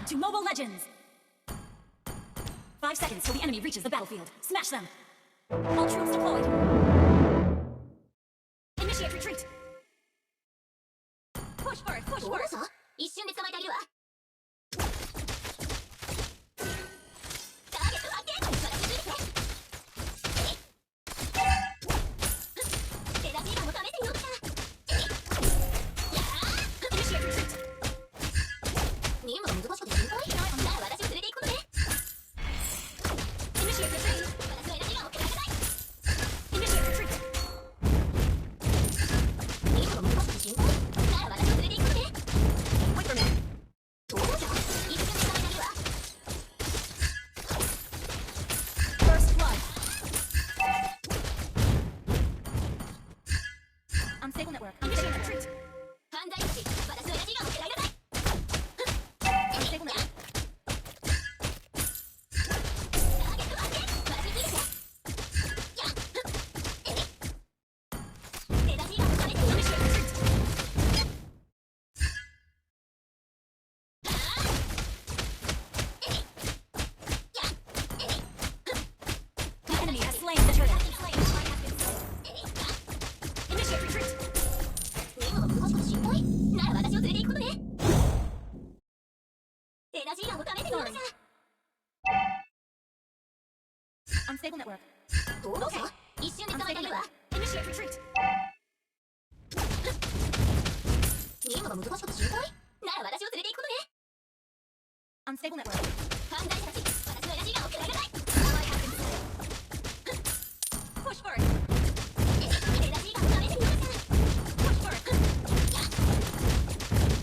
Welcome to Mobile Legends! 5 seconds till the enemy reaches the battlefield. Smash them! All troops deployed! Initiate retreat! Push first, push first! 一瞬で捕まえてあげるわ。ターゲット発見！私に続いて！エナジーガンも試してみようか。やー！ Initiate retreat! 任務が難しくて心配？なら私を連れて行くことね。Initiate retreat! 私のエナジーガンをください。Initiate retreat! 任務が難しくて心配？なら私を連れて行くことね。Wait for me! どうじゃ？一瞬で捕まえてあげるわ。First blood! Unstable network. Unstable retreat! 犯罪たち、私のエナジーガンをください。Unstable network. ターゲット発見！私に続いて！やっ！エナジーガンを試してみよう。Initiate retreat! The enemy has slain the turret. Initiate retreat. 任務が難しくて心配？なら私を連れて行くことね。エナジーガンを試してみようか。Unstable network. どうぞ。一瞬で捕まえてあげるわ。Initiate retreat. 任務が難しくて心配？なら私を連れて行くことね。Unstable network. 犯罪者たち、私のエナジーガンをください。Ally has been slain. Push first. エナジーガンを試してみようか。Push first. やっ。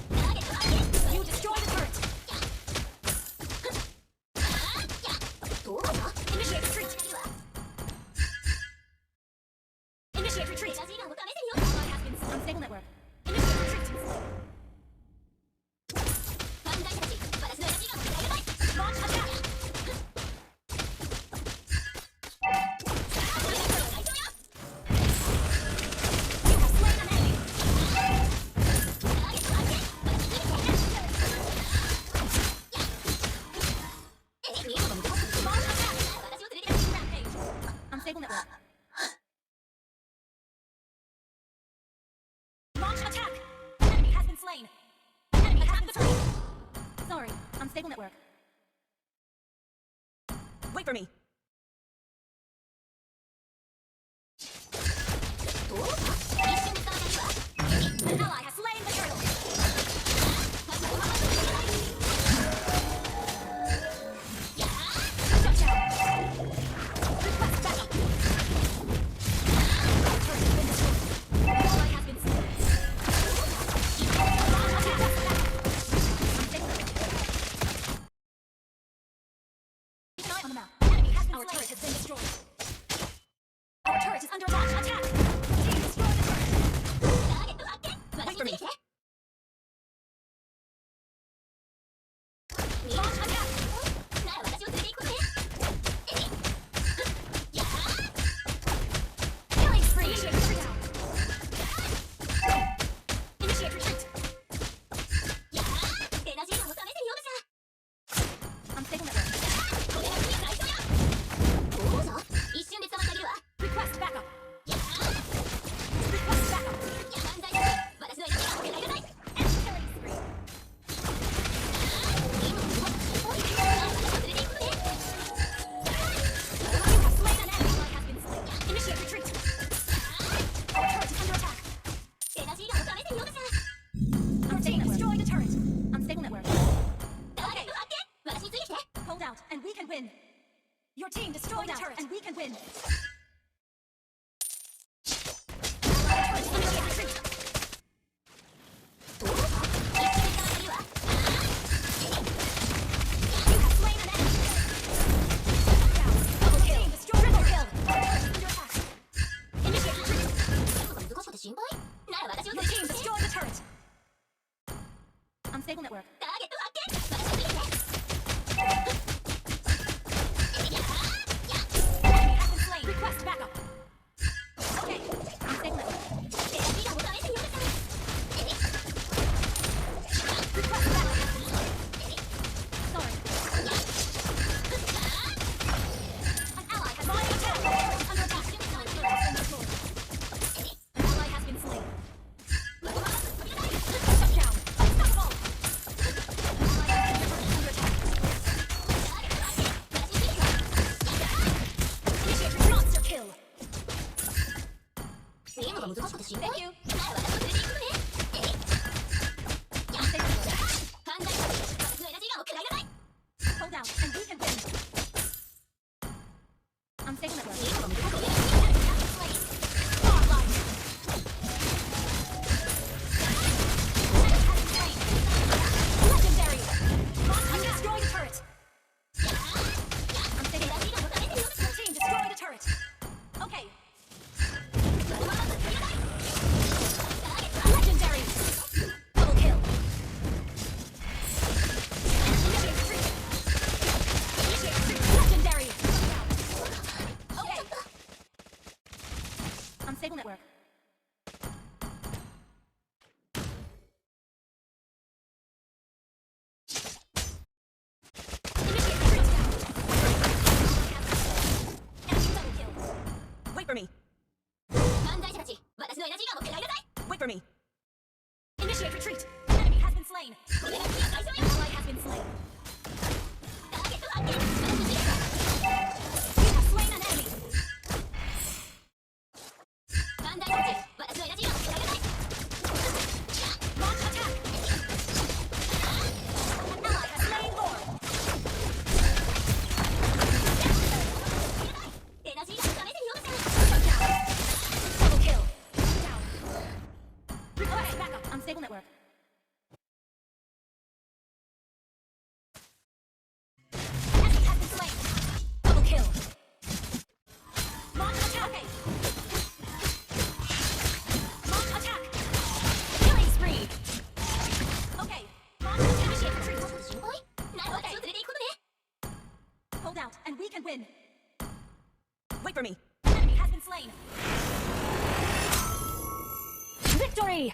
ターゲット発見。You destroy the turret. やっ。やっ。どうぞ。Initiate retreat. Initiate retreat. エナジーガンを試してみようか。Ally has been slain. Unstable network. Initiate retreat. 犯罪者たち、私のエナジーガンをください。Launch attack. You have slain an enemy. ターゲット発見。私に続いて。任務が難しくて心配？私を連れて行く。Rampage. Unstable network. Launch attack. Enemy has been slain. Enemy has been slain. Sorry, unstable network. Wait for me. どうぞ。一瞬で捕まえてあげるわ。An ally has slain the turtle. やー。Shut down. Request backup. Turret has been destroyed. Ally has been slain. Launch attack. Unstable network. Keep an eye on the map. Enemy has been slain. Our turret has been destroyed. Our turret is under attack. Attack. Team destroy the turret. ターゲット発見。私に続いて。Launch attack. なら私を連れて行くことね。やー。Killing spree. Initiate retreat. Initiate retreat. やー。エナジーガンを試してみようかしら。Unstable network. これが次の最初よ。どうぞ。一瞬で捕まえてあげるわ。Request backup. やー。Request backup. や犯罪だ。私のエナジーガンをください。And killing spree. 任務が難しくて心配？なら私を連れて行くことね。You have slain an enemy. Ally has been slain. Initiate retreat. Our turret is under attack. エナジーガンを試してみようかしら。Our team destroyed the turret. Unstable network. ターゲット発見。私について。Hold out, and we can win. Your team destroyed the turret, and we can win. Our turret is under attack. どうぞ。一瞬で捕まえてあげるわ。You have slain an enemy. Double kill. Triple kill. Our turret is under attack. Initiate retreat. 任務が難しくて心配？なら私を連 Your れて team 行くことね。 destroyed the turret. Unstable network. ターゲット発見。私について。やー。やっ。Enemy has been slain. Request out, and we can win. Unstable network. Legendary. I'm destroying the turret. Team, destroy the turret. Okay. Legendary. Double kill. Legendary. Okay. Unstable network. Wait for me. Wait for me. Initiate retreat. Enemy has been slain. Ally has been slain. We have slain an enemy. Launch attack. An ally has slain more. Double kill. Down. Request backup. Unstable network. Enemy has been slain. Double kill. Launch attack. Okay. Launch attack. Killing spree. Okay. Launch attack. Initiate retreat. Okay. Hold out, and we can win. Wait for me. Enemy has been slain. Victory!